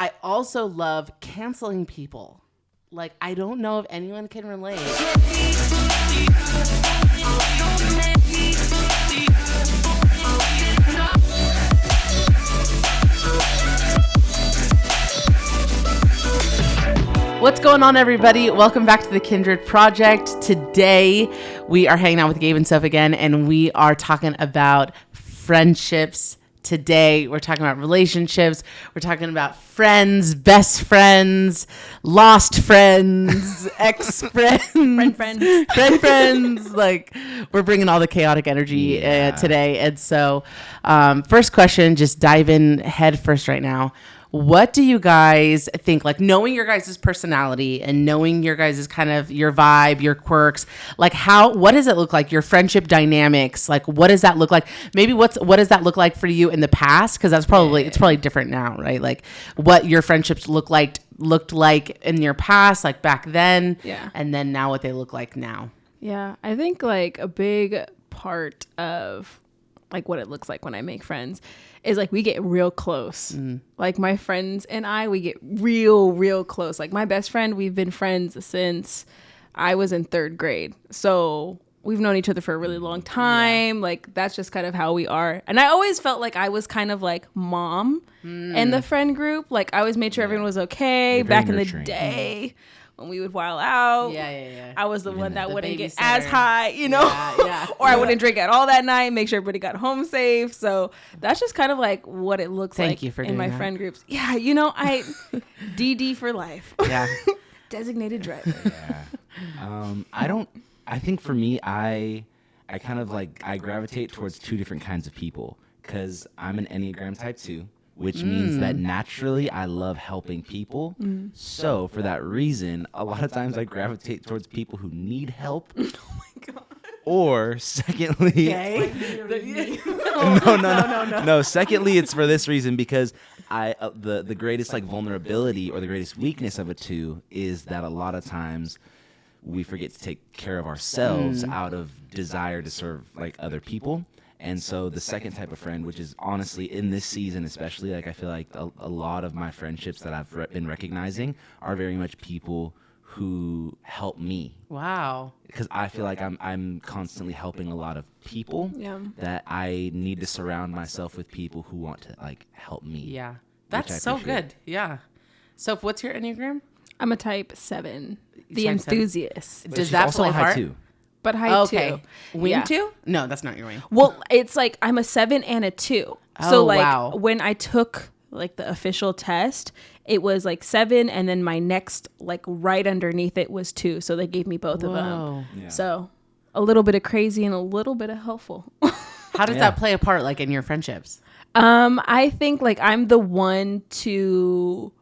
I also love canceling people. Like, I don't know if anyone can relate. What's going on, everybody? Welcome back to the Kindred Project. Today, we are hanging out with Gabe and Soph again, and we are talking about friendships. Today, we're talking about relationships. We're talking about friends, best friends, lost friends, ex-friends, friends. Like, we're bringing all the chaotic energy today. And so, first question, just dive in head first right now. What do you guys think, like, knowing your guys' personality and knowing your guys' kind of your vibe, your quirks, like what does it look like, your friendship dynamics? Like, what does that look like? Maybe what does that look like for you in the past? Because it's probably different now, right? Like what your friendships looked like in your past, like back then, and then now what they look like now. Yeah, I think like a big part of like what it looks like when I make friends is like we get real close. Like my friends and we get real close. Like my best friend, we've been friends since I was in 3rd grade. So we've known each other for a really long time. Like that's just kind of how we are. And I always felt like I was kind of like mom in the friend group. Like I always made sure everyone was okay. Back in the day. When we would while out, I was the one that wouldn't get as high, you know, or I wouldn't drink at all that night, make sure everybody got home safe. So that's just kind of like what it looks like in my friend groups. Yeah, you know, I DD for life. Yeah, designated driver. I think for me, I kind of like I gravitate towards 2 different kinds of people because I'm an Enneagram type 2. Which means that naturally I love helping people. So for that reason, a lot of times I gravitate towards people who need help. Oh my God. Or secondly, no. Secondly, it's for this reason because the greatest like vulnerability or the greatest weakness of it too is that a lot of times we forget to take care of ourselves out of desire to serve like other people. And so the second type of friend, which is honestly in this season especially, like I feel like a lot of my friendships that I've been recognizing are very much people who help me. Wow. Because I feel like I'm constantly helping a lot of people that I need to surround myself with people who want to like help me. Yeah. That's so good. Yeah. So what's your Enneagram? I'm a type 7. The enthusiast. 7. Does that play part? Too. But height too. Wing 2? No, that's not your wing. Well, it's like I'm a 7 and a 2. So like when I took like the official test, it was like 7 and then my next like right underneath it was 2. So they gave me both of them. Yeah. So a little bit of crazy and a little bit of helpful. How does that play a part like in your friendships? I think like I'm the one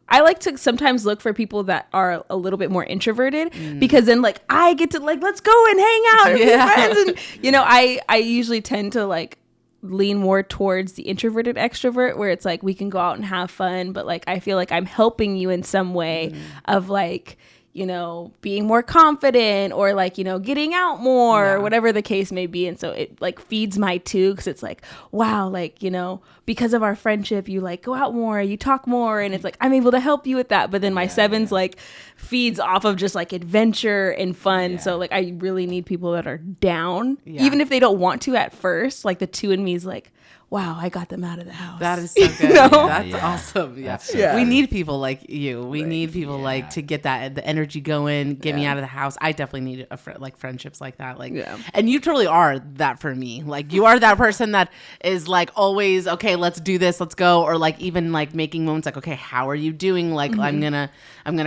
I like to sometimes look for people that are a little bit more introverted because then like I get to like, let's go and hang out and be friends. And, you know, I usually tend to like lean more towards the introverted extrovert where it's like, we can go out and have fun. But like, I feel like I'm helping you in some way of like, you know, being more confident or like, you know, getting out more or whatever the case may be. And so it like feeds my 2 because it's like, wow, like, you know, because of our friendship, you like go out more, you talk more. And it's like, I'm able to help you with that. But then my 7's like feeds off of just like adventure and fun. So like, I really need people that are down, even if they don't want to at first. Like the 2 in me is like, wow, I got them out of the house. That is so good. You know? That's awesome. That's we need people like you. We need people like to get the energy going, get me out of the house. I definitely need like friendships like that. Like, and you totally are that for me. Like you are that person that is like always, okay, let's do this, let's go. Or like even like making moments like, okay, how are you doing? Like I'm gonna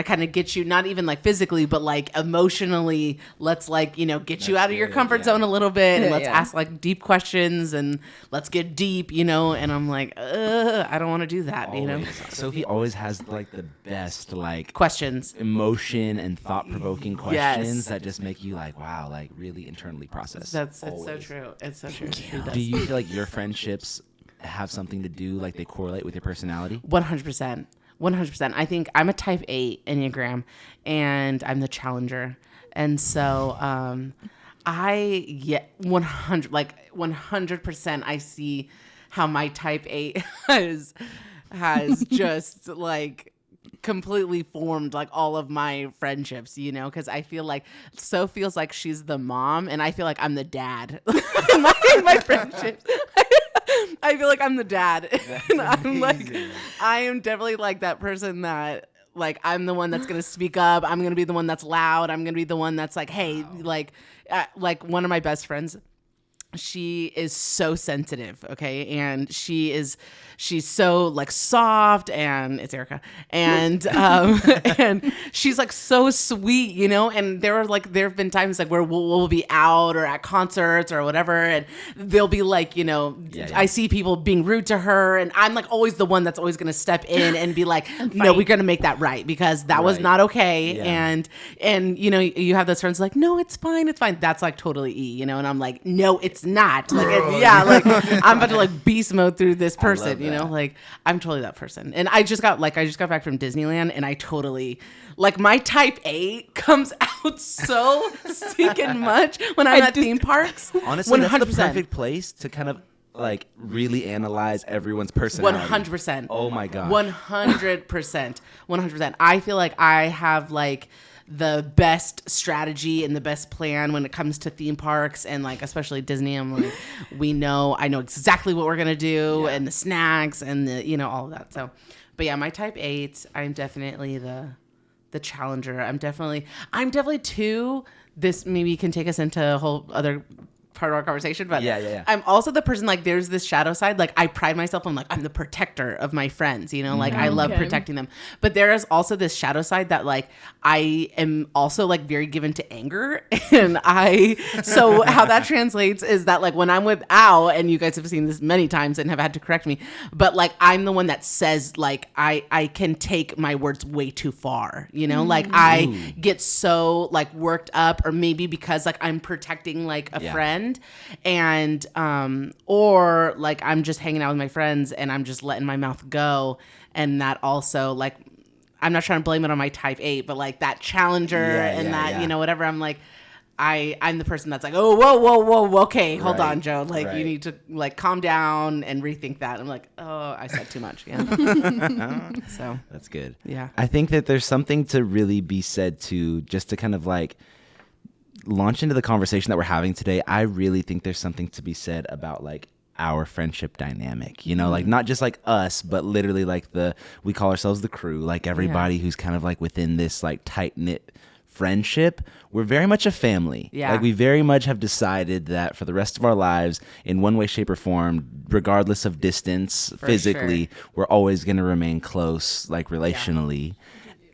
kind of get you, not even like physically, but like emotionally. Let's like, you know, get you out of your comfort zone a little bit, and let's ask like deep questions, and let's get deep, you know. And I'm like, I don't want to do that, always. You know. Sophie always has like the best like questions, emotion and thought-provoking questions that just make you like, wow, like really internally process. It's so true. It's so true. Do you feel like your friendships have something to do, like they correlate with your personality? 100%. 100%. I think I'm a type 8 Enneagram, and I'm the challenger. And so I 100% I see how my type 8 has just like completely formed like all of my friendships, you know, because I feel like So feels like she's the mom and I feel like I'm the dad in my friendships. I feel like I'm the dad. And I'm like, I am definitely like that person that like I'm the one that's gonna speak up. I'm gonna be the one that's loud. I'm gonna be the one that's like, hey, like one of my best friends. She is so sensitive, okay, and she's so like soft, and it's Erica, and and she's like so sweet, you know. And there have been times like where we'll be out or at concerts or whatever, and they'll be like, you know, I see people being rude to her, and I'm like always the one that's always gonna step in and be like, no, we're gonna make that right because that was not okay, and you know, you have those friends like, no, it's fine. That's like totally E, you know, and I'm like, no, it's not. Like, like I'm about to like beast mode through this person, you know, like I'm totally that person. And I just got back from Disneyland and I totally like my type A comes out so stinking much when I'm at theme parks. Honestly, 100%. That's the perfect place to kind of like really analyze everyone's personality. 100%. Oh my gosh. 100%. 100%. I feel like I have like the best strategy and the best plan when it comes to theme parks and like especially Disney. I'm like, I know exactly what we're gonna do and the snacks and the, you know, all of that. So, but yeah, my type 8, I'm definitely the challenger. I'm definitely too. This maybe can take us into a whole other part of our conversation, but I'm also the person like there's this shadow side, like I pride myself on like I'm the protector of my friends, you know, like I love protecting them, but there is also this shadow side that like I am also like very given to anger, and so how that translates is that like when I'm with Al, and you guys have seen this many times and have had to correct me, but like I'm the one that says like I can take my words way too far, you know, like I get so like worked up, or maybe because like I'm protecting like a friend, and or like I'm just hanging out with my friends and I'm just letting my mouth go, and that also like I'm not trying to blame it on my type 8, but like that challenger you know, whatever, I'm like I'm the person that's like, oh, whoa, okay, hold on, Joe, like you need to like calm down and rethink that. I'm like, oh, I said too much. So that's good. I think that there's something to really be said to just to kind of like launch into the conversation that we're having today. I really think there's something to be said about like our friendship dynamic, you know, like not just like us, but literally like we call ourselves the crew, like everybody who's kind of like within this like tight knit friendship. We're very much a family. Like we very much have decided that for the rest of our lives, in one way, shape, or form, regardless of distance, physically, we're always going to remain close, like relationally.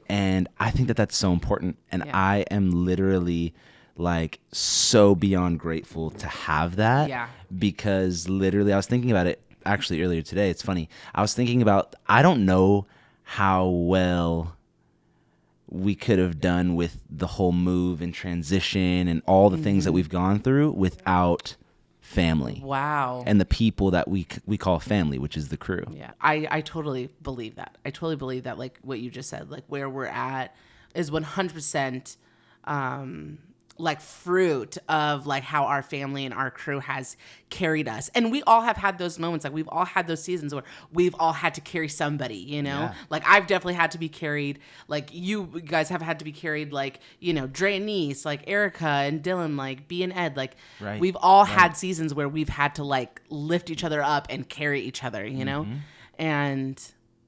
And I think that that's so important. And I am literally like so beyond grateful to have that, because literally I was thinking about it actually earlier today. It's funny. I was thinking about, I don't know how well we could have done with the whole move and transition and all the things that we've gone through without family. Wow. And the people that we call family, which is the crew. Yeah. I totally believe that. I totally believe that, like what you just said, like where we're at is 100% like fruit of like how our family and our crew has carried us. And we all have had those moments. Like we've all had those seasons where we've all had to carry somebody, you know, like I've definitely had to be carried. Like you guys have had to be carried, like, you know, Dre and Niece, like Erica and Dylan, like B and Ed, like we've all had seasons where we've had to like lift each other up and carry each other, you know? And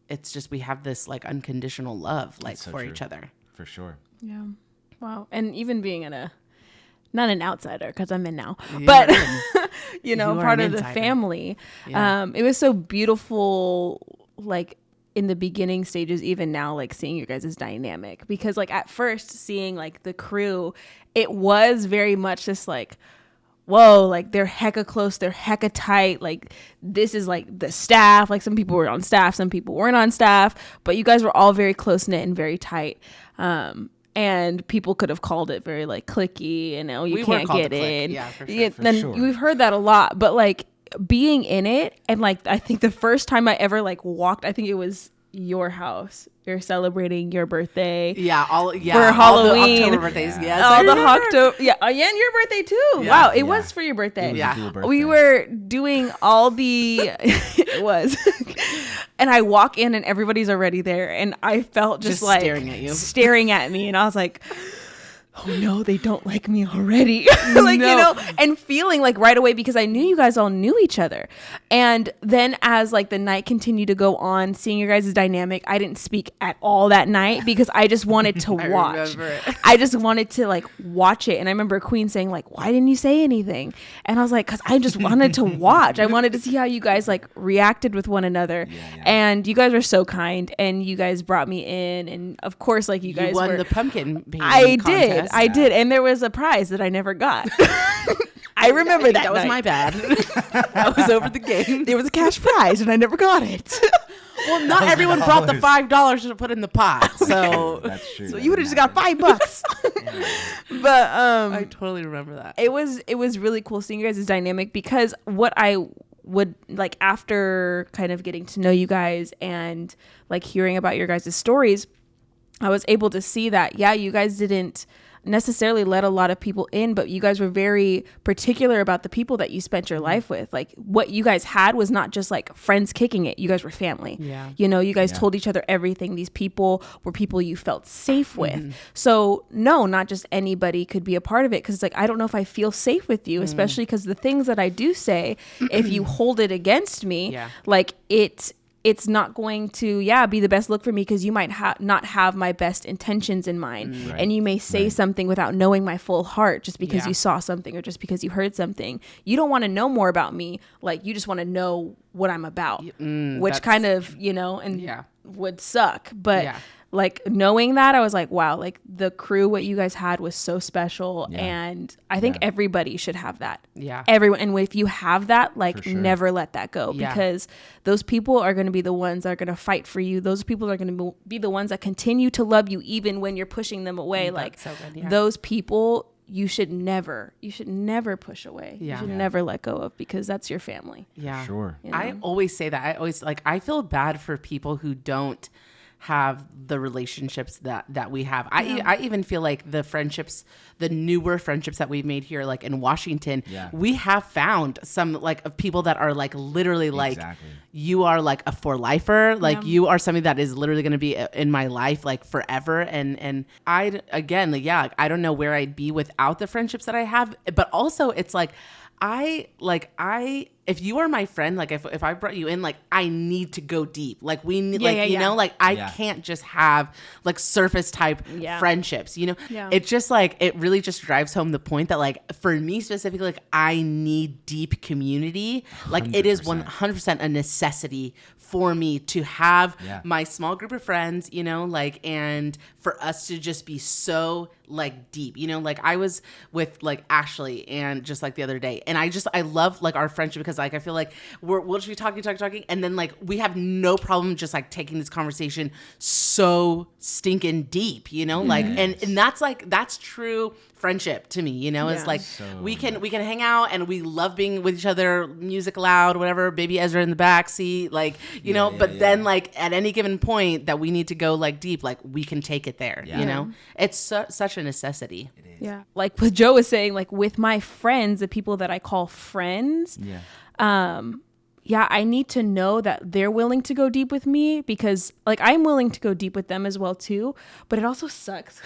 it's just, we have this like unconditional love, like for each other. For sure. Yeah. Wow. And even being not an outsider because I'm in now, but you know, part of the family. It was so beautiful, like in the beginning stages, even now, like seeing you guys' dynamic, because like at first seeing like the crew, it was very much just like, whoa, like they're hecka close, they're hecka tight. Like this is like the staff, like some people were on staff, some people weren't on staff, but you guys were all very close knit and very tight. And people could have called it very like cliquey, and you can't get in. Yeah, for sure. Then we've heard that a lot, but like being in it, and like I think the first time I ever like walked, I think it was your house. You're celebrating your birthday. For Halloween. All the October birthdays. Yes. All the October. Yeah, and your birthday too. Yeah. Wow, it was for your birthday. It was a cool birthday. We were doing all the. It was. And I walk in and everybody's already there. And I felt just like staring at me. And I was like, oh no, they don't like me already. Like, you know, and feeling like right away, because I knew you guys all knew each other. And then as like the night continued to go on, seeing your guys' dynamic, I didn't speak at all that night because I just wanted to watch. I just wanted to like watch it. And I remember Queen saying like, why didn't you say anything? And I was like, because I just wanted to watch. I wanted to see how you guys like reacted with one another. And you guys were so kind, and you guys brought me in. And of course, like you guys won were the pumpkin painting contest. contest. I did, and there was a prize that I never got. I remember that. That was my bad. That was over the game. There was a cash prize, and I never got it. Well, not everyone brought the $5 to put in the pot, so That's true. So you would have just got $5. But I totally remember that. it was really cool seeing you guys' dynamic, because what I would like after kind of getting to know you guys and like hearing about your guys' stories, I was able to see that, yeah, you guys didn't necessarily let a lot of people in, but you guys were very particular about the people that you spent your life with. Like what you guys had was not just like friends kicking it. You guys were family. Yeah. You know, you guys told each other everything. These people were people you felt safe with. So no, not just anybody could be a part of it. Cause it's like, I don't know if I feel safe with you, especially because the things that I do say, if you hold it against me, like it's not going to, be the best look for me, because you might not have my best intentions in mind. And you may say something without knowing my full heart just because you saw something or just because you heard something. You don't want to know more about me. Like, you just want to know what I'm about, which kind of, you know, and would suck. But like knowing that, I was like, wow, like the crew, what you guys had was so special. And I think everybody should have that. Everyone. And if you have that, like never let that go, because those people are going to be the ones that are going to fight for you. Those people are going to be the ones that continue to love you even when you're pushing them away. Like so good, those people you should never push away. You should never let go of, because that's your family. Sure. You know? I always say that. I feel bad for people who don't have the relationships that we have. I even feel like the newer friendships that we've made here, like in Washington, we have found some like of people that are like literally like you are like a for lifer, like you are something that is literally going to be in my life like forever. And I again, like, I don't know where I'd be without the friendships that I have, but also it's like if you are my friend, like if I brought you in, like I need to go deep. Like we need, you know, like I can't just have like surface type friendships, you know? It just like, it really just drives home the point that like, for me specifically, like I need deep community. Like 100%. It is 100% a necessity for me to have my small group of friends, you know, like, and for us to just be so like deep, you know, like I was with like Ashley and just like the other day, and I love like our friendship, because like I feel like we'll just be talking, and then like we have no problem just like taking this conversation so stinking deep, you know, like and that's true friendship to me, you know. It's like so we can hang out and we love being with each other, music loud, whatever, baby Ezra in the back seat, like, you know, but then like at any given point that we need to go like deep, like we can take it there, you know. It's such a necessity. It is. Like what Joe was saying, like with my friends, the people that I call friends, I need to know that they're willing to go deep with me, because like I'm willing to go deep with them as well too. But it also sucks.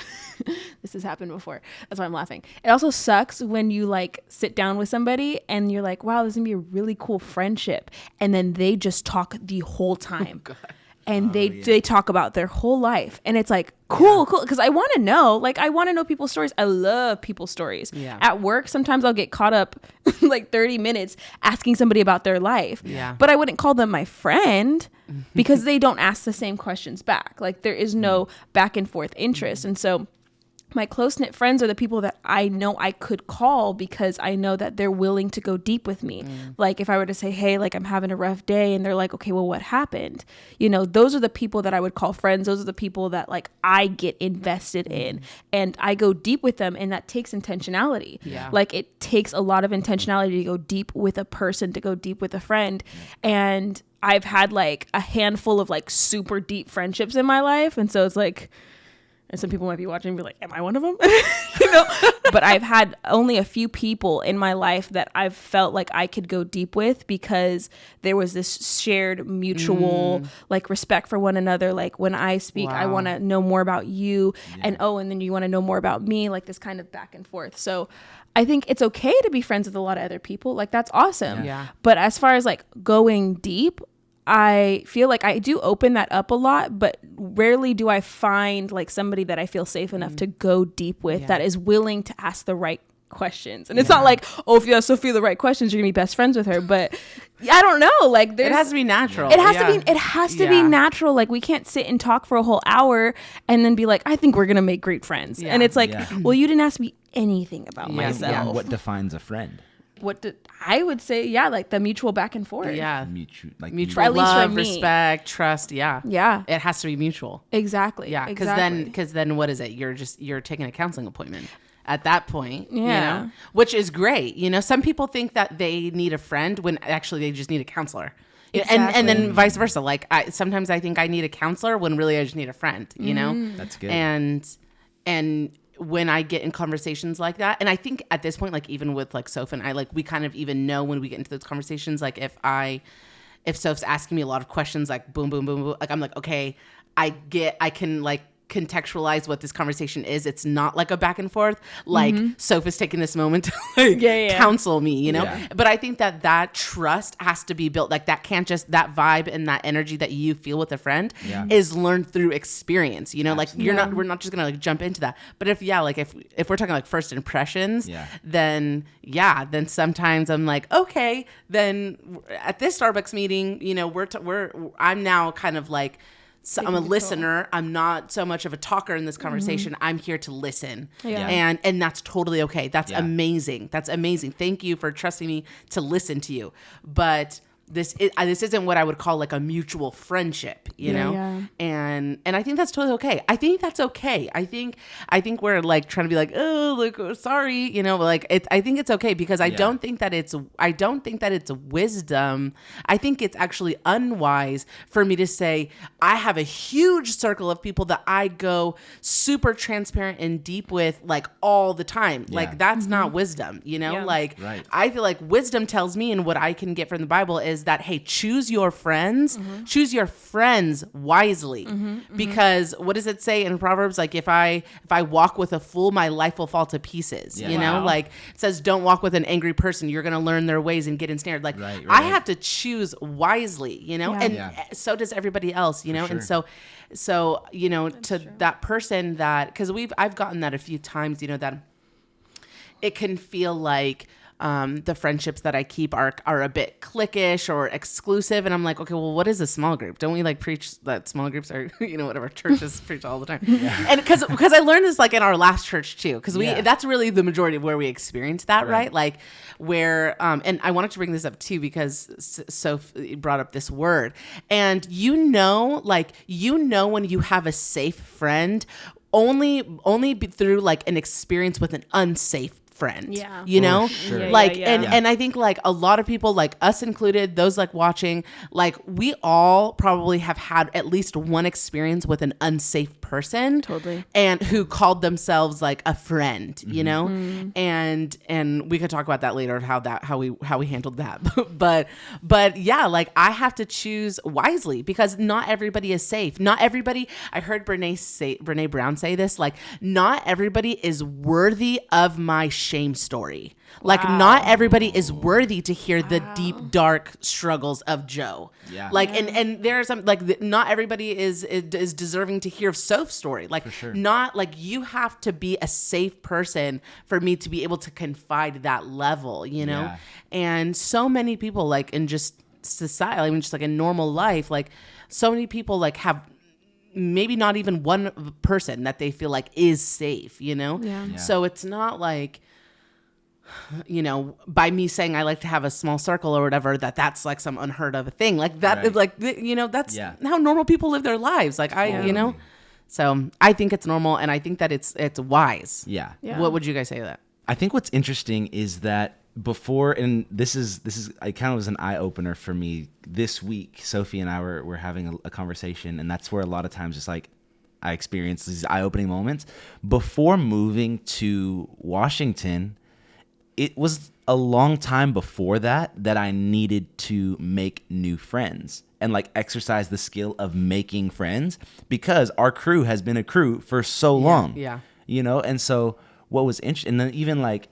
This has happened before. That's why I'm laughing. It also sucks when you like sit down with somebody and you're like, wow, this is gonna be a really cool friendship. And then they just talk the whole time. Oh, God. And they talk about their whole life, and it's like cool, because I want to know people's stories. I love people's stories. At work, sometimes I'll get caught up like 30 minutes asking somebody about their life, but I wouldn't call them my friend because they don't ask the same questions back. Like there is no back and forth interest. And so my close-knit friends are the people that I know I could call, because I know that they're willing to go deep with me. Like if I were to say, hey, like I'm having a rough day, and they're like, okay, well, what happened? You know, those are the people that I would call friends. Those are the people that like I get invested in, and I go deep with them. And that takes intentionality. Like it takes a lot of intentionality to go deep with a person, to go deep with a friend. And I've had like a handful of like super deep friendships in my life. And so it's like, And some people might be watching and be like, am I one of them? But I've had only a few people in my life that I've felt like I could go deep with because there was this shared mutual like respect for one another. Like when I speak, I want to know more about you and then you want to know more about me, like this kind of back and forth. So I think it's okay to be friends with a lot of other people. Like that's awesome. Yeah. But as far as like going deep, I feel like I do open that up a lot, but rarely do I find like somebody that I feel safe enough to go deep with that is willing to ask the right questions. And it's not like, oh, if you ask Sophia the right questions, you're gonna be best friends with her. But I don't know. Like it has to be natural. It has to be natural. Like we can't sit and talk for a whole hour and then be like, I think we're gonna make great friends. And it's like, well, you didn't ask me anything about myself. Yeah. What defines a friend? I would say, like the mutual back and forth. Yeah. Mutual at least for love, me. respect, trust. Yeah. Yeah. It has to be mutual. Exactly. Yeah. Because then what is it? You're taking a counseling appointment at that point. Yeah. You know? Which is great. You know, some people think that they need a friend when actually they just need a counselor. Exactly. And then vice versa. Like sometimes I think I need a counselor when really I just need a friend, you know? That's good. And when I get in conversations like that, and I think at this point, like even with like Soph and I, like we kind of even know when we get into those conversations, like if Soph's asking me a lot of questions, like boom, boom, boom, boom, like I'm like, okay, I can like contextualize what this conversation is. It's not like a back and forth, like Soph is taking this moment to like counsel me, you know? Yeah. But I think that trust has to be built. Like that can't just, that vibe and that energy that you feel with a friend is learned through experience, you know? Absolutely. Like we're not just gonna like jump into that. But if we're talking like first impressions, then sometimes I'm like, okay, then at this Starbucks meeting, you know, I'm now kind of like, so I'm a listener. I'm not so much of a talker in this conversation. I'm here to listen. Yeah. And that's totally okay. That's amazing. That's amazing. Thank you for trusting me to listen to you. But this isn't what I would call like a mutual friendship, you know? Yeah. And I think that's totally okay. I think that's okay. I think we're like trying to be like, oh, like, sorry, you know, like I think it's okay because I don't think that it's wisdom. I think it's actually unwise for me to say, I have a huge circle of people that I go super transparent and deep with like all the time. Yeah. Like that's not wisdom, you know? Yeah. Like I feel like wisdom tells me, and what I can get from the Bible is that, hey, choose your friends wisely, because what does it say in Proverbs? Like if I walk with a fool, my life will fall to pieces. You know, like it says, don't walk with an angry person. You're going to learn their ways and get ensnared. Like I have to choose wisely, you know, and so does everybody else, you know. Sure. And so, you know, that's to true. That person that, cause I've gotten that a few times, you know, that it can feel like, the friendships that I keep are a bit cliquish or exclusive. And I'm like, okay, well, what is a small group? Don't we like preach that small groups are, you know, whatever churches preach all the time. And because I learned this like in our last church too, because that's really the majority of where we experienced that, right? Like where, and I wanted to bring this up too, because Soph brought up this word, and you know when you have a safe friend only through like an experience with an unsafe friend, you know, and I think like a lot of people, like us included, those like watching, like we all probably have had at least one experience with an unsafe person, and who called themselves like a friend, you know, and we could talk about that later, how we handled that, but yeah, like I have to choose wisely because not everybody is safe. Not everybody. I heard Brene Brown say this, like not everybody is worthy of my shame story. Like not everybody is worthy to hear the deep, dark struggles of Joe. Yeah. Like, and there's some like not everybody is deserving to hear Soph's story. Like, for sure. Not like you have to be a safe person for me to be able to confide that level, you know? Yeah. And so many people, like in just society, I mean, just like in normal life, like so many people like have maybe not even one person that they feel like is safe, you know? Yeah. So it's not like, you know, by me saying I like to have a small circle or whatever, that's like some unheard of thing. Like that is like, you know, that's how normal people live their lives. Like you know, so I think it's normal, and I think that it's wise. Yeah. What would you guys say to that? I think what's interesting is that before, and this is I kind of was an eye opener for me this week. Sophie and I were having a conversation, and that's where a lot of times it's like I experienced these eye-opening moments. Before moving to Washington, it was a long time before that I needed to make new friends and like exercise the skill of making friends, because our crew has been a crew for so long. Yeah. You know, and so what was interesting, and then even like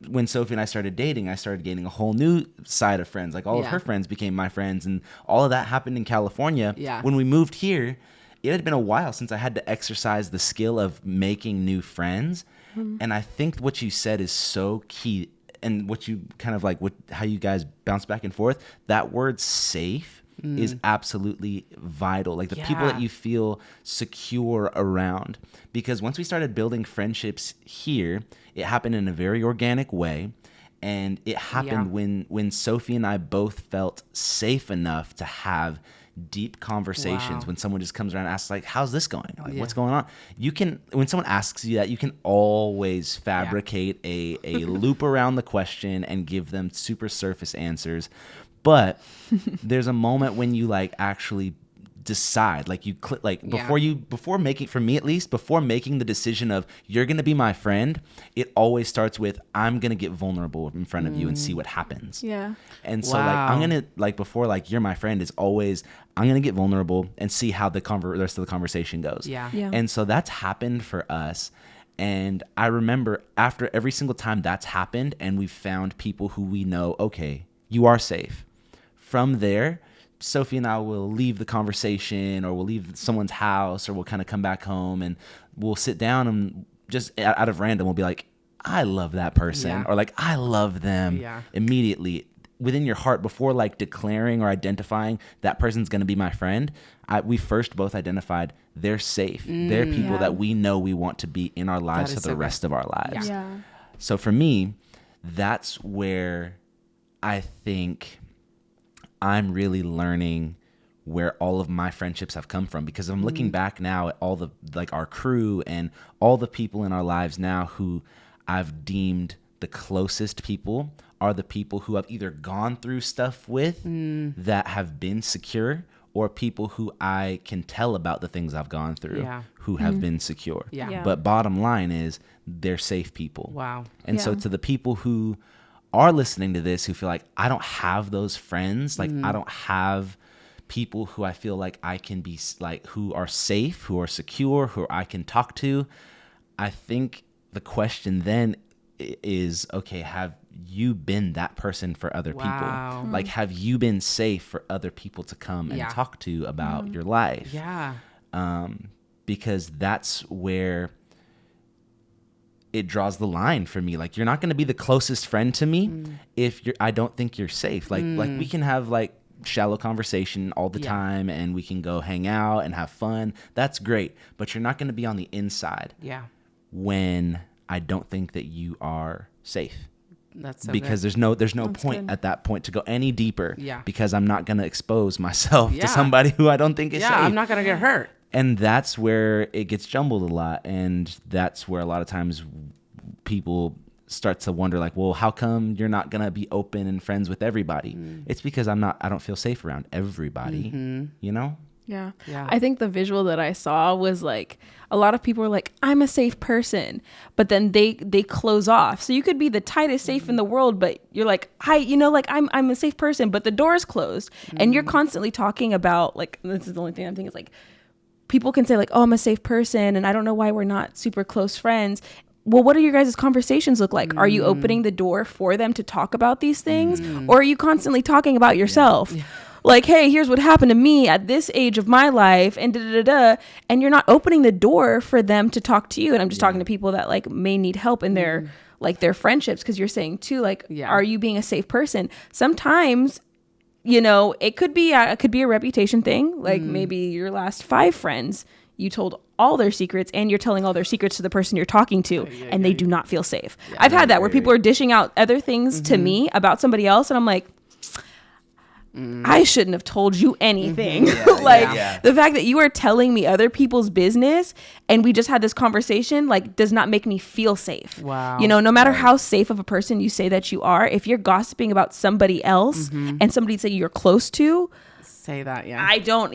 when Sophie and I started dating, I started gaining a whole new side of friends. Like all of her friends became my friends, and all of that happened in California. Yeah. When we moved here, it had been a while since I had to exercise the skill of making new friends. And I think what you said is so key, and what you kind of like, how you guys bounce back and forth, that word safe is absolutely vital. Like the people that you feel secure around. Because once we started building friendships here, it happened in a very organic way. And it happened when Sophie and I both felt safe enough to have deep conversations. When someone just comes around and asks like, how's this going? Like, what's going on? You can, when someone asks you that, you can always fabricate a loop around the question and give them super surface answers. But there's a moment when you like actually decide, like you click, like before making, for me at least, before making the decision of you're going to be my friend, it always starts with, I'm going to get vulnerable in front of you and see what happens. Yeah. And so like, I'm going to like, before like you're my friend is always, I'm going to get vulnerable and see how the rest of the conversation goes. Yeah. And so that's happened for us. And I remember after every single time that's happened and we've found people who we know, okay, you are safe. From there, Sophie and I will leave the conversation, or we'll leave someone's house, or we'll kind of come back home and we'll sit down and just out of random, we'll be like, I love that person, or like, I love them immediately within your heart. Before like declaring or identifying that person's going to be my friend, we first both identified they're safe. They're people that we know we want to be in our lives for the rest of our lives. So for me, that's where I think I'm really learning where all of my friendships have come from, because I'm looking back now at all the, like our crew and all the people in our lives now who I've deemed the closest people are the people who I've either gone through stuff with that have been secure, or people who I can tell about the things I've gone through who have been secure. But bottom line is they're safe people. And so to the people who are listening to this, who feel like I don't have those friends, like I don't have people who I feel like I can be like, who are safe, who are secure, who I can talk to, I think the question then is, okay, have you been that person for other people? Like, have you been safe for other people to come and talk to about your life? Because that's where it draws the line for me. Like, you're not going to be the closest friend to me if I don't think you're safe. Like we can have like shallow conversation all the time, and we can go hang out and have fun. That's great. But you're not going to be on the inside when I don't think that you are safe. That's so because good. there's no point at that point to go any deeper, because I'm not going to expose myself to somebody who I don't think is safe. I'm not going to get hurt. And that's where it gets jumbled a lot. And that's where a lot of times people start to wonder, like, well, how come you're not going to be open and friends with everybody? It's because I don't feel safe around everybody, you know? Yeah. I think the visual that I saw was like, a lot of people are like, I'm a safe person, but then they close off. So you could be the tightest safe in the world, but you're like, I'm a safe person, but the door is closed. And you're constantly talking about, like, this is the only thing I'm thinking is like, people can say like, oh, I'm a safe person, and I don't know why we're not super close friends. Well, what do your guys' conversations look like? Are you opening the door for them to talk about these things? Or are you constantly talking about yourself? Like, hey, here's what happened to me at this age of my life, and and you're not opening the door for them to talk to you. And I'm just talking to people that like may need help in their like their friendships, because you're saying too, like, are you being a safe person? Sometimes, you know, it could be a reputation thing. Like maybe your last 5 friends, you told all their secrets, and you're telling all their secrets to the person you're talking to, and they do not feel safe. I've had that where people are dishing out other things to me about somebody else, and I'm like, I shouldn't have told you anything. The fact that you are telling me other people's business and we just had this conversation, like, does not make me feel safe. You know, no matter how safe of a person you say that you are, if you're gossiping about somebody else and somebody that you're close to, say that. Yeah. I don't,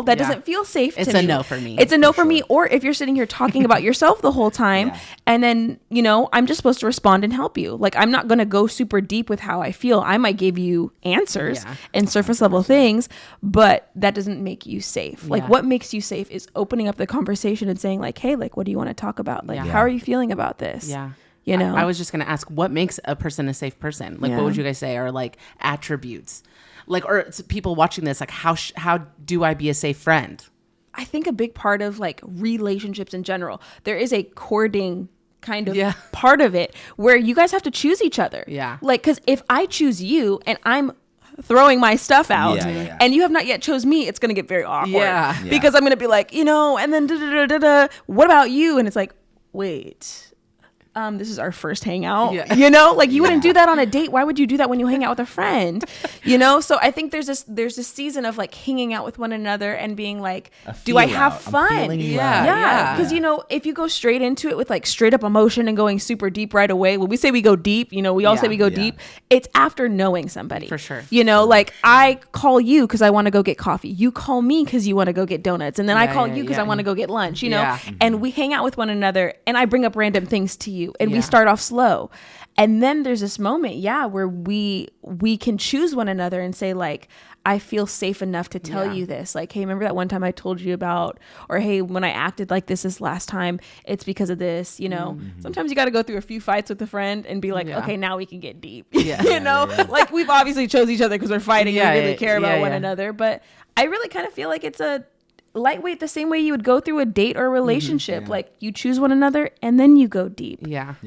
that doesn't feel safe to me. It's a no for me. It's a no for me. Or if you're sitting here talking about yourself the whole time and then, I'm just supposed to respond and help you. Like, I'm not going to go super deep with how I feel. I might give you answers and surface level things, but that doesn't make you safe. Like, what makes you safe is opening up the conversation and saying like, hey, like, what do you want to talk about? Like, how are you feeling about this? Yeah. I was just going to ask, what makes a person a safe person? Like, what would you guys say are like attributes? Like, or it's people watching this, like, how do I be a safe friend? I think a big part of like relationships in general, there is a courting kind of part of it where you guys have to choose each other. Yeah. Like, because if I choose you and I'm throwing my stuff out and you have not yet chose me, it's going to get very awkward. Yeah. Because I'm going to be like, and then what about you? And it's like, wait. This is our first hangout, like you wouldn't do that on a date. Why would you do that when you hang out with a friend? So I think there's this season of like hanging out with one another and being like, do I have fun? Yeah. Because, if you go straight into it with like straight up emotion and going super deep right away, when we say we go deep, we all say we go deep. It's after knowing somebody. For sure. Like I call you because I want to go get coffee. You call me because you want to go get donuts. And then I call you because I want to go get lunch, and we hang out with one another and I bring up random things to you. And we start off slow. And then there's this moment, where we can choose one another and say like, I feel safe enough to tell you this. Like, hey, remember that one time I told you about, or hey, when I acted like this last time, it's because of this, Sometimes you got to go through a few fights with a friend and be like, okay, now we can get deep. Like we've obviously chose each other because we're fighting and we really care about one another. But I really kind of feel like it's a lightweight, the same way you would go through a date or a relationship. Like you choose one another and then you go deep.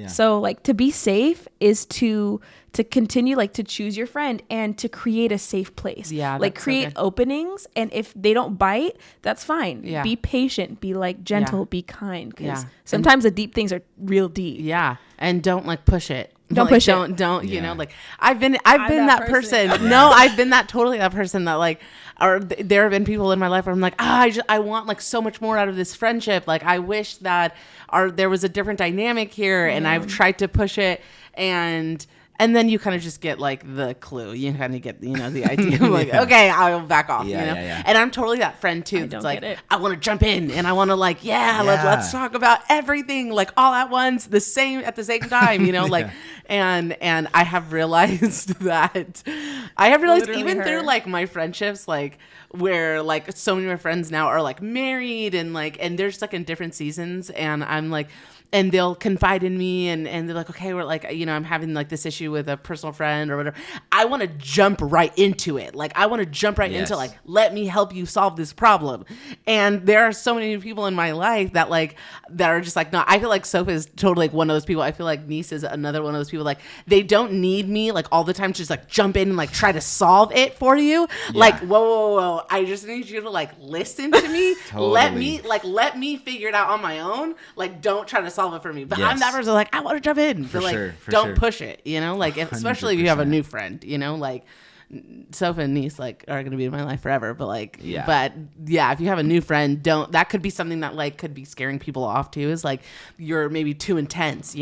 So like to be safe is to continue, like to choose your friend and to create a safe place. Like create openings, and if they don't bite, that's fine. Be patient, be like gentle, be kind, because sometimes the deep things are real deep. And don't like push it. Don't push it. Don't like I've been that person. No, I've been totally that person that like, or there have been people in my life where I'm like, I want like so much more out of this friendship. Like I wish that there was a different dynamic here, and I've tried to push it, and then you kind of just get like the clue. You kind of get, the idea. Like, okay, I'll back off, And I'm totally that friend too. It's like, I want to jump in and I want to like, let's talk about everything like all at once, at the same time, like, and I have realized even through like my friendships, like where like so many of my friends now are like married and they're just like in different seasons, and I'm like, and they'll confide in me and they're like, okay, we're like, I'm having like this issue with a personal friend or whatever. I want to jump right into it. Like, I want to jump right into like, let me help you solve this problem. And there are so many people in my life that are just like, no, I feel like Sophie is totally like one of those people. I feel like Niece is another one of those people. Like, they don't need me like all the time to just like jump in and like try to solve it for you. Like, whoa. I just need you to like listen to me. Totally. Let me figure it out on my own. Like, don't try to solve it for me. But I'm that person like, I want to jump in. For sure. Don't push it, like especially if you have a new friend, like Sophie and Niece like are going to be in my life forever. But like, but if you have a new friend, that could be something that like could be scaring people off too, is like you're maybe too intense,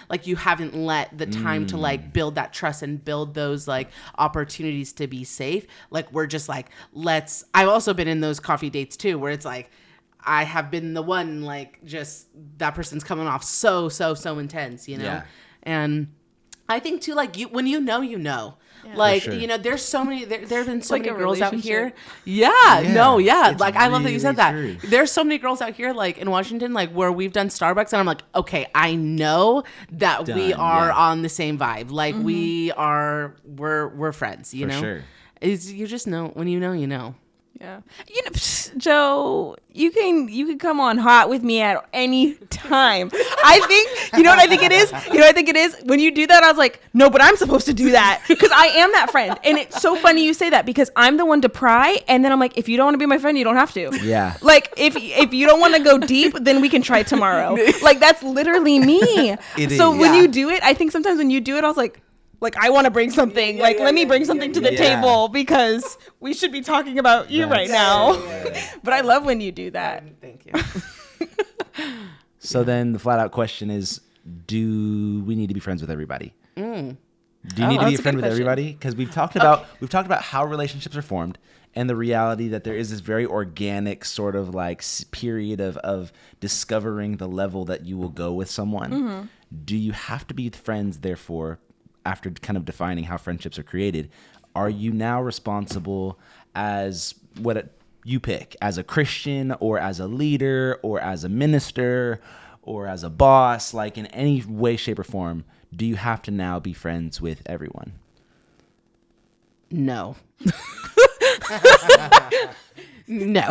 like you haven't let the time to like build that trust and build those like opportunities to be safe. Like we're just like, I've also been in those coffee dates too, where it's like, I have been the one like just that person's coming off so intense, and I think too, like when like sure. There's so many there have been so like many girls out here. Like I love that you said that. True. There's so many girls out here like in Washington, like where we've done Starbucks, and I'm like, okay, I know that we are on the same vibe. Like we're friends, For sure. You just know when you know. Yeah. Joe, you can come on hot with me at any time. I think, what I think it is? When you do that, I was like, no, but I'm supposed to do that because I am that friend. And it's so funny you say that because I'm the one to pry. And then I'm like, if you don't want to be my friend, you don't have to. Yeah. Like if you don't want to go deep, then we can try tomorrow. Like that's literally me. When you do it, I think sometimes when you do it, I was like I want to bring something. Let me bring something to the table because we should be talking about you right now. But I love when you do that. Thank you. So then the flat out question is, do we need to be friends with everybody? Do you need to be a that's a friend good with question. everybody? Because we've talked about how relationships are formed, and the reality that there is this very organic sort of like period of discovering the level that you will go with someone. Mm-hmm. Do you have to be friends, therefore, after kind of defining how friendships are created? Are you now responsible as you pick, as a Christian or as a leader or as a minister or as a boss, like in any way, shape, or form? Do you have to now be friends with everyone? No. No.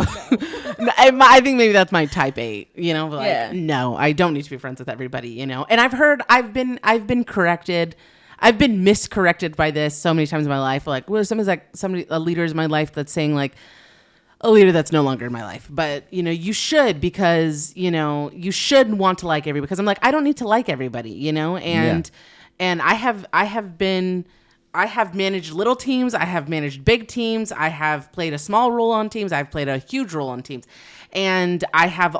I think maybe that's my type 8, you know, like, Yeah. no, I don't need to be friends with everybody, you know? And I've been corrected. I've been miscorrected by this so many times in my life. Like, well, a leader in my life that's saying like, a leader that's no longer in my life, but you know, you should, because you know, you should want to like everybody, because I'm like, I don't need to like everybody, you know? And I have managed little teams. I have managed big teams. I have played a small role on teams. I've played a huge role on teams. And I've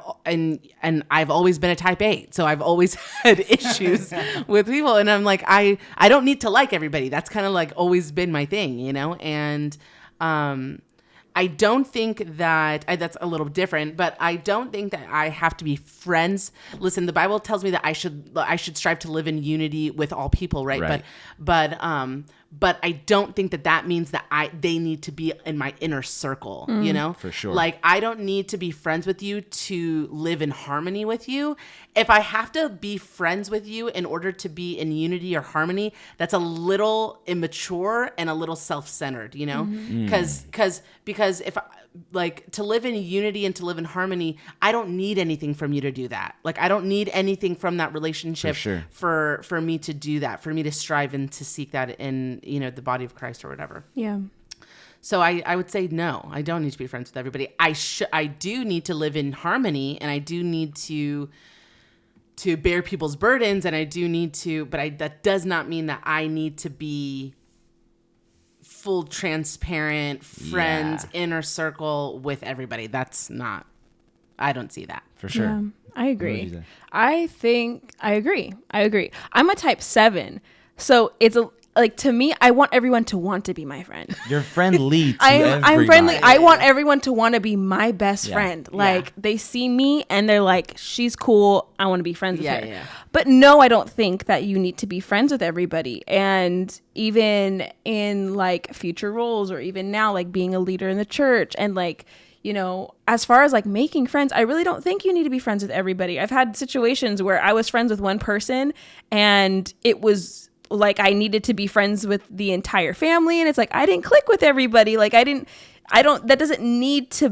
always been a type 8. So I've always had issues with people. And I'm like, I don't need to like everybody. That's kind of like always been my thing, you know? And, I don't think that that's a little different, but I don't think that I have to be friends. Listen, the Bible tells me that I should strive to live in unity with all people, right? But I don't think that means that they need to be in my inner circle, you know? For sure. Like, I don't need to be friends with you to live in harmony with you. If I have to be friends with you in order to be in unity or harmony, that's a little immature and a little self-centered, you know? Because if like to live in unity and to live in harmony, I don't need anything from you to do that. Like, I don't need anything from that relationship for me to do that, for me to strive and to seek that in, you know, the body of Christ or whatever. Yeah. So I would say, no, I don't need to be friends with everybody. I do need to live in harmony, and I do need to bear people's burdens, and I do need to, but that does not mean that I need to be full transparent friends, inner circle with everybody. That's not, I don't see that. For sure. Yeah, I agree. What would you say? I agree. I'm a type 7. So it's like, to me, I want everyone to want to be my friend. You're friendly to I'm friendly. everybody. I want everyone to want to be my best Yeah. friend. Like, they see me and they're like, she's cool. I want to be friends with her. Yeah. But no, I don't think that you need to be friends with everybody. And even in like future roles, or even now, like being a leader in the church, and like, you know, as far as like making friends, I really don't think you need to be friends with everybody. I've had situations where I was friends with one person and it was like I needed to be friends with the entire family, and it's like I didn't click with everybody. Like that doesn't need to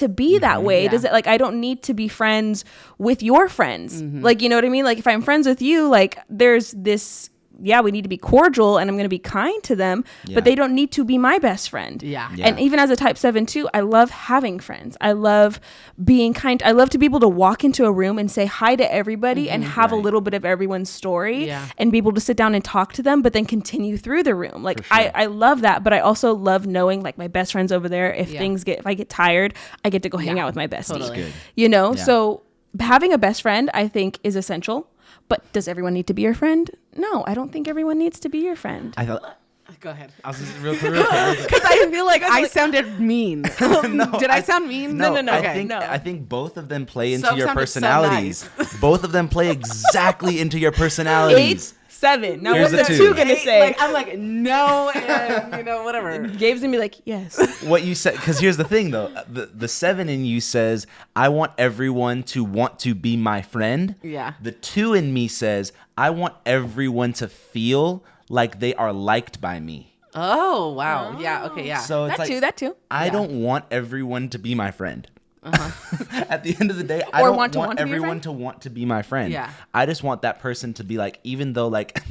be that way. Yeah. Does it? Like, I don't need to be friends with your friends. Like, you know what I mean? Like, if I'm friends with you, like there's this, we need to be cordial and I'm going to be kind to them, but they don't need to be my best friend. Yeah. And even as a type 7 too, I love having friends. I love being kind. I love to be able to walk into a room and say hi to everybody and have a little bit of everyone's story and be able to sit down and talk to them, but then continue through the room. Like, I love that, but I also love knowing like my best friend's over there. If I get tired, I get to go hang out with my bestie. Totally. Good. You know? Yeah. So having a best friend, I think, is essential. But does everyone need to be your friend? No, I don't think everyone needs to be your friend. I thought. Go ahead. I was just real quick. Because I feel like I sounded mean. Did I sound mean? No. I think both of them play into Soap your sounded so personalities. Both of them play exactly into your 8, personalities. 7. Now Here's what's the the 2. 2 gonna say? Like, I'm like, no, and you know, whatever. Gabe's gonna be like, yes. What you said, because here's the thing though, the 7 in you says, I want everyone to want to be my friend. Yeah. The 2 in me says, I want everyone to feel like they are liked by me. Oh, wow. Yeah. Okay. Yeah. So it's That too. I don't want everyone to be my friend. At the end of the day, I Or don't want want to be your everyone friend? to want to be my friend. Yeah. I just want that person to be like, even though like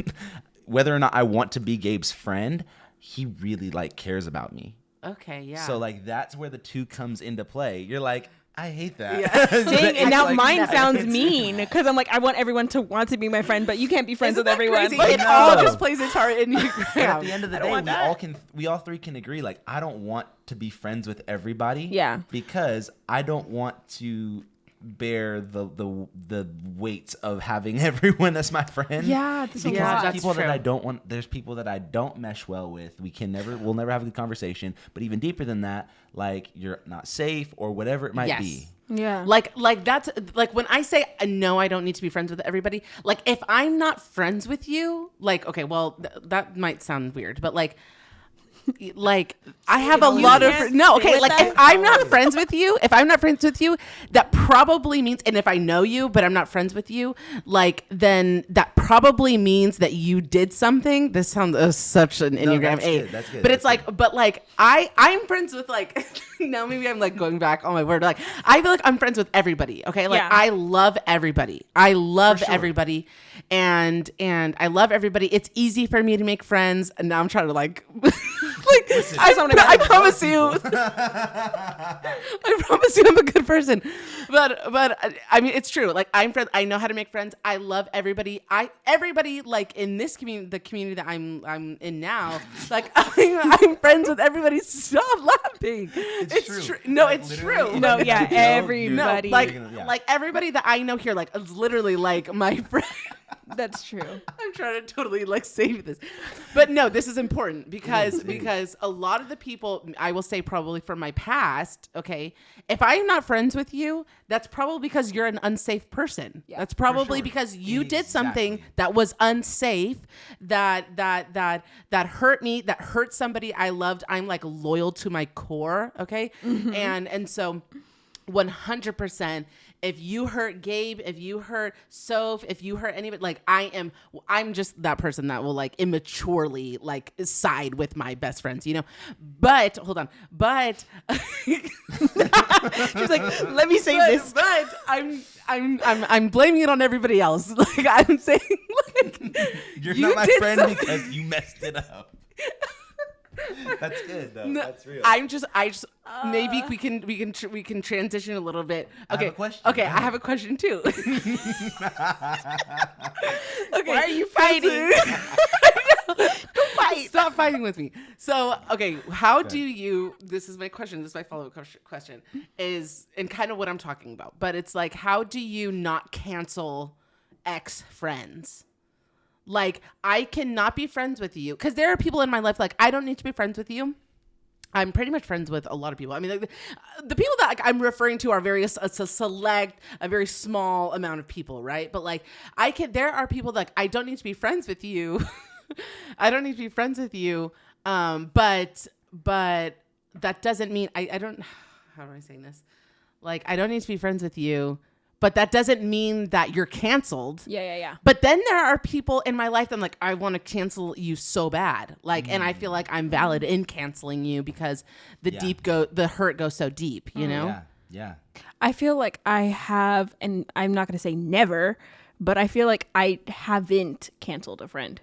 whether or not I want to be Gabe's friend, he really like cares about me. Okay. Yeah. So like that's where the 2 comes into play. You're like, I hate that. Yeah. Dang, and now Like, mine sounds mean because I'm like, I want everyone to want to be my friend, but you can't be friends with everyone. Crazy? Like, It all No. just plays its part in you. But at the end of the day, want that. we all 3 can agree. Like, I don't want to be friends with everybody. Yeah. Because I don't want to bear the weight of having everyone as my friend. Yeah, that's a because lot. there's people That's that I true. don't want. There's people that I don't mesh well with. We'll never have a good conversation. But even deeper than that, like you're not safe or whatever it might Yes. be. Yeah. Like that's like when I say no, I don't need to be friends with everybody. Like if I'm not friends with you, like okay, well that might sound weird, but like I have a lot of can't no. say Okay, with like that? if I'm not friends with you, that probably means, and if I know you but I'm not friends with you, like then that probably means that you did something. This sounds such an Enneagram 8. That's good. But it's like, but like I'm friends with like now maybe I'm like going back on my word. Like I feel like I'm friends with everybody. Okay, like Yeah. I love everybody. I love sure. everybody, and I love everybody. It's easy for me to make friends, and now I'm trying to like. I promise you. I promise you, I'm a good person. But I mean, it's true. Like I'm friends. I know how to make friends. I love everybody. Everybody like in this community, the community that I'm in now. Like I'm friends with everybody. Stop laughing. It's true. No, Like, it's literally, true. No, yeah, you know, everybody. Like Yeah. like everybody that I know here, like is literally like my friend. That's true. I'm trying to totally like save this, but no, this is important because a lot of the people, I will say probably from my past, okay, if I am not friends with you, that's probably because you're an unsafe person. Yeah, That's probably sure. because you did something Exactly. that was unsafe, that hurt me, that hurt somebody I loved. I'm like loyal to my core, okay, and so 100%. If you hurt Gabe, if you hurt Soph, if you hurt anybody, like I'm just that person that will like immaturely like side with my best friends, you know. But hold on, but she's like, let me say this. But I'm blaming it on everybody else. Like I'm saying, like You're you not my did friend something- because you messed it up. That's good though. No, That's real. I just maybe we can transition a little bit. Okay. have a question. Okay, Go I ahead. have a question too. Okay. Why are you fighting? Fight. Stop fighting with me. So, okay, how do you, this is my question, this is my follow-up question, is, and kind of what I'm talking about, but it's like, how do you not cancel ex-friends? Like, I cannot be friends with you. Because there are people in my life, like, I don't need to be friends with you. I'm pretty much friends with a lot of people. I mean, like, the people that like, I'm referring to are various, it's a select, a very small amount of people, right? But like, there are people that like, I don't need to be friends with you. I don't need to be friends with you. But that doesn't mean, I don't, how am I saying this? Like, I don't need to be friends with you. But that doesn't mean that you're canceled. Yeah. But then there are people in my life that I'm like, I want to cancel you so bad. Like, and I feel like I'm valid in canceling you because the hurt goes so deep, you know? Yeah. I feel like I have, and I'm not going to say never, but I feel like I haven't canceled a friend.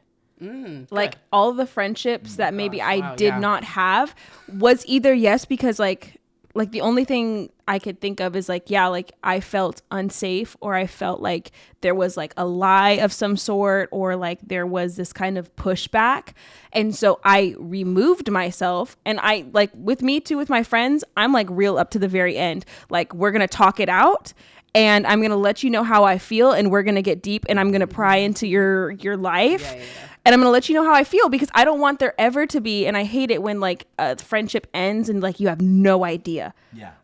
Like all the friendships that maybe I did not have was either yes, because like the only thing I could think of is like, yeah, like I felt unsafe, or I felt like there was like a lie of some sort, or like there was this kind of pushback. And so I removed myself, and I like with my friends, I'm like real up to the very end. Like we're going to talk it out, and I'm going to let you know how I feel, and we're going to get deep, and I'm going to pry into your life. Yeah. And I'm going to let you know how I feel, because I don't want there ever to be, and I hate it when like a friendship ends and like you have no idea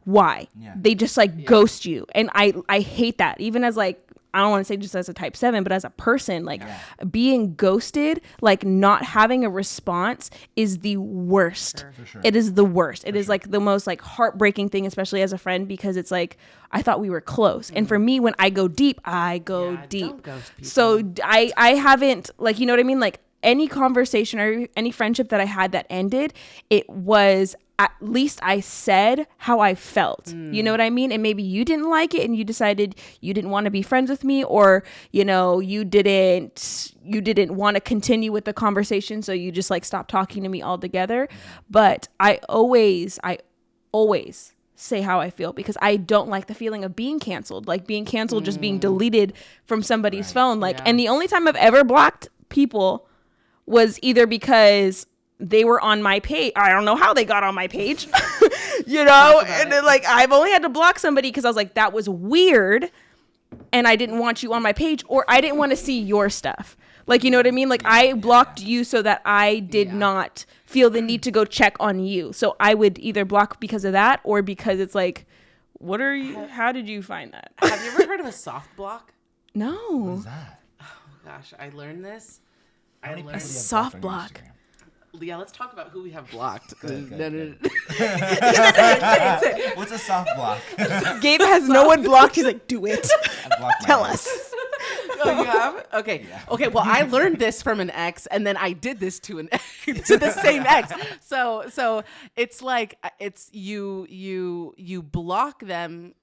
why. Yeah. They just like ghost you. And I hate that. Even as like, I don't want to say just as a type 7, but as a person, like being ghosted, like not having a response is the worst. For sure. It is the worst. It is like the most like heartbreaking thing, especially as a friend, because it's like, I thought we were close. And for me, when I go deep, I go deep. Don't ghost people. So I haven't, like, you know what I mean? Like any conversation or any friendship that I had that ended, it was at least I said how I felt. You know what I mean? And maybe you didn't like it and you decided you didn't want to be friends with me, or, you know, you didn't want to continue with the conversation. So you just like stopped talking to me altogether. But I always say how I feel, because I don't like the feeling of being canceled, like being canceled, just being deleted from somebody's phone. Like, and the only time I've ever blocked people was either because they were on my page. I don't know how they got on my page, you know? And then like, I've only had to block somebody because I was like, that was weird. And I didn't want you on my page, or I didn't want to see your stuff. Like, you know what I mean? Like, I blocked you so that I did not feel the need to go check on you. So I would either block because of that, or because it's like, what are you, how did you find that? Have you ever heard of a soft block? No. What is that? Oh gosh, I learned this. A soft block. Yeah, let's talk about who we have blocked. Good. No. What's a soft block? Gabe has no one blocked. He's like, do it. Tell us. Oh, you have? Okay. Yeah. Okay. Well, I learned this from an ex, and then I did this to an to the same ex. So it's like it's you block them,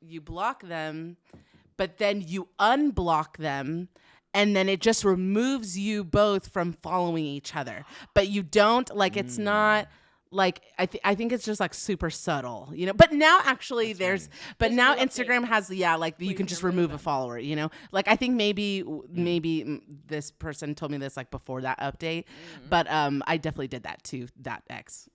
but then you unblock them. And then it just removes you both from following each other. But you don't, like, it's not, like, I think it's just, like, super subtle, you know? But now, actually, now Instagram has, like, you can just remove a follower, you know? Like, I think maybe this person told me this, like, before that update. But I definitely did that to that ex.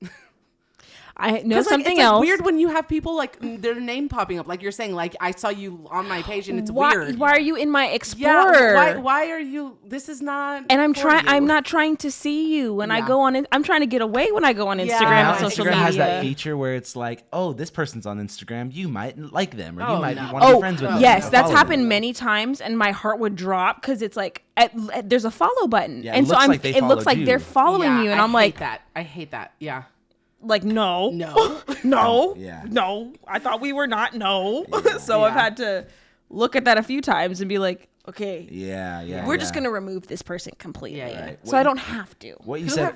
I know something it's else. Like weird when you have people like their name popping up, like you're saying, like I saw you on my page and it's weird. Why are you in my Explorer? Yeah, why are you? This is not. And I'm not trying to see you when I go on. I'm trying to get away when I go on Instagram and social media. Instagram has that feature where it's like, oh, this person's on Instagram. You might like them, or you might want to be friends with them. Yes, that's happened many times, and my heart would drop because it's like there's a follow button, and so it looks like they're following you, and I'm like, I hate that. Yeah. Like, no. Yeah. No, I thought we were not. So I've had to look at that a few times and be like, okay, we're just gonna remove this person completely, right. so I don't have to. What you said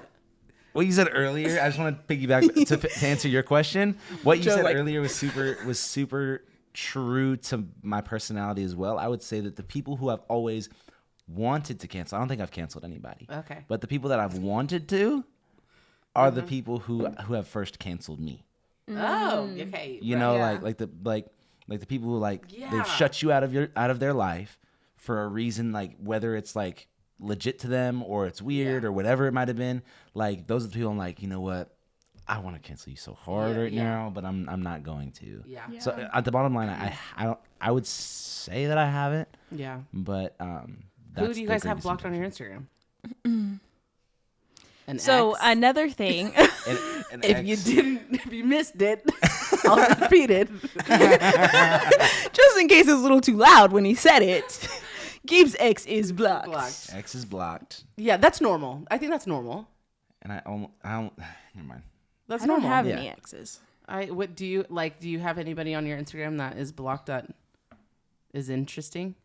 earlier, I just want to piggyback to answer your question. What you said earlier was super true to my personality as well. I would say that the people who have always wanted to cancel, I don't think I've canceled anybody. Okay. But the people that I've wanted to are the people who have first canceled me. Oh, okay. You know, like the people who they've shut you out of their life for a reason, like whether it's like legit to them or it's weird or whatever it might have been. Like those are the people I'm like, you know what? I want to cancel you so hard right now, but I'm not going to. Yeah. So at the bottom line, I would say that I haven't. Yeah. But who do you guys have blocked on your Instagram? Another thing, if you missed it, I'll repeat it. Just in case it's a little too loud when he said it. Gabe's ex is blocked. Ex is blocked. Yeah, that's normal. I think that's normal. And I don't. Never mind. That's I normal. don't have any exes. What do you like? Do you have anybody on your Instagram that is blocked that is interesting?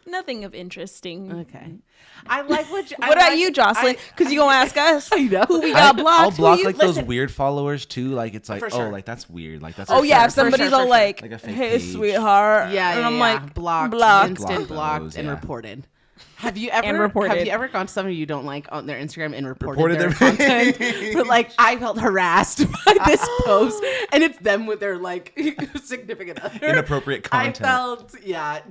Nothing of interesting. Okay. I like what you... What about you, Jocelyn? Because you going to ask us who we got blocked. I'll block like those weird followers too. Like it's like, like that's weird. Like that's... if somebody's all like hey, sweetheart. Yeah, and I'm like, blocked. Instant blocked and reported. Have you ever gone to somebody you don't like on their Instagram and reported their content? But like, I felt harassed by this post, and it's them with their like significant other. Inappropriate content. I felt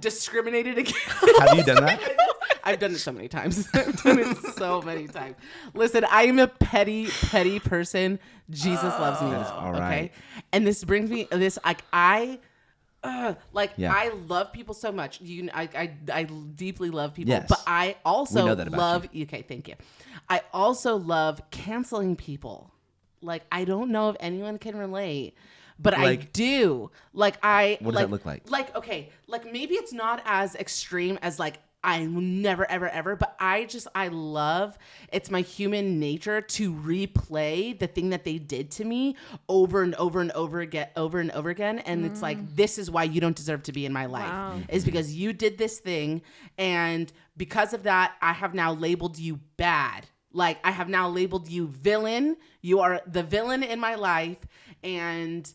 discriminated against. Have you done that? I've done it so many times. Listen, I am a petty person. Jesus loves me. All right. Okay, and this brings me I love people so much. I deeply love people, yes. But I also love. You. Okay, thank you. I also love canceling people. Like I don't know if anyone can relate, but I do. Like I. What does that look like? Like okay, like maybe it's not as extreme as like I will never ever ever, but I love. It's my human nature to replay the thing that they did to me over and over and over again, and it's like this is why you don't deserve to be in my life. Is because you did this thing, and because of that, I have now labeled you bad. Like I have now labeled you villain. You are the villain in my life, and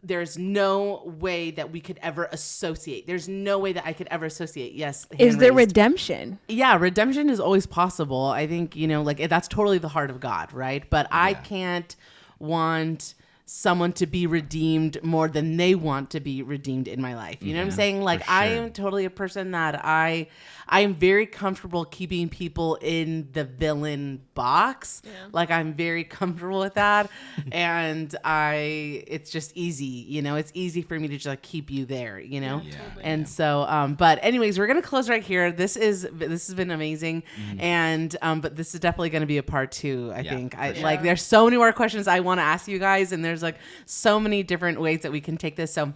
there's no way that we could ever associate. There's no way that I could ever associate. Yes. Is there redemption? Yeah, redemption is always possible. I think, like that's totally the heart of God, right? But I can't want someone to be redeemed more than they want to be redeemed in my life. You know what I'm saying? Like, sure. I am totally a person that I am very comfortable keeping people in the villain box. Yeah. Like, I'm very comfortable with that. And it's just easy, you know, it's easy for me to just like keep you there, you know? Yeah. And so, but anyways, we're going to close right here. This has been amazing. And, but this is definitely going to be a part 2. I think like, there's so many more questions I want to ask you guys, and there's like so many different ways that we can take this. So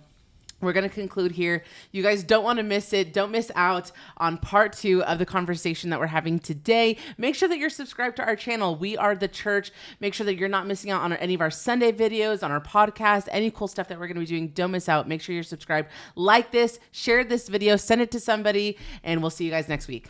we're going to conclude here. You guys don't want to miss it. Don't miss out on part 2 of the conversation that we're having today. Make sure that you're subscribed to our channel. We are the church. Make sure that you're not missing out on any of our Sunday videos, on our podcast, any cool stuff that we're going to be doing. Don't miss out. Make sure you're subscribed. Like this, share this video, send it to somebody, and we'll see you guys next week.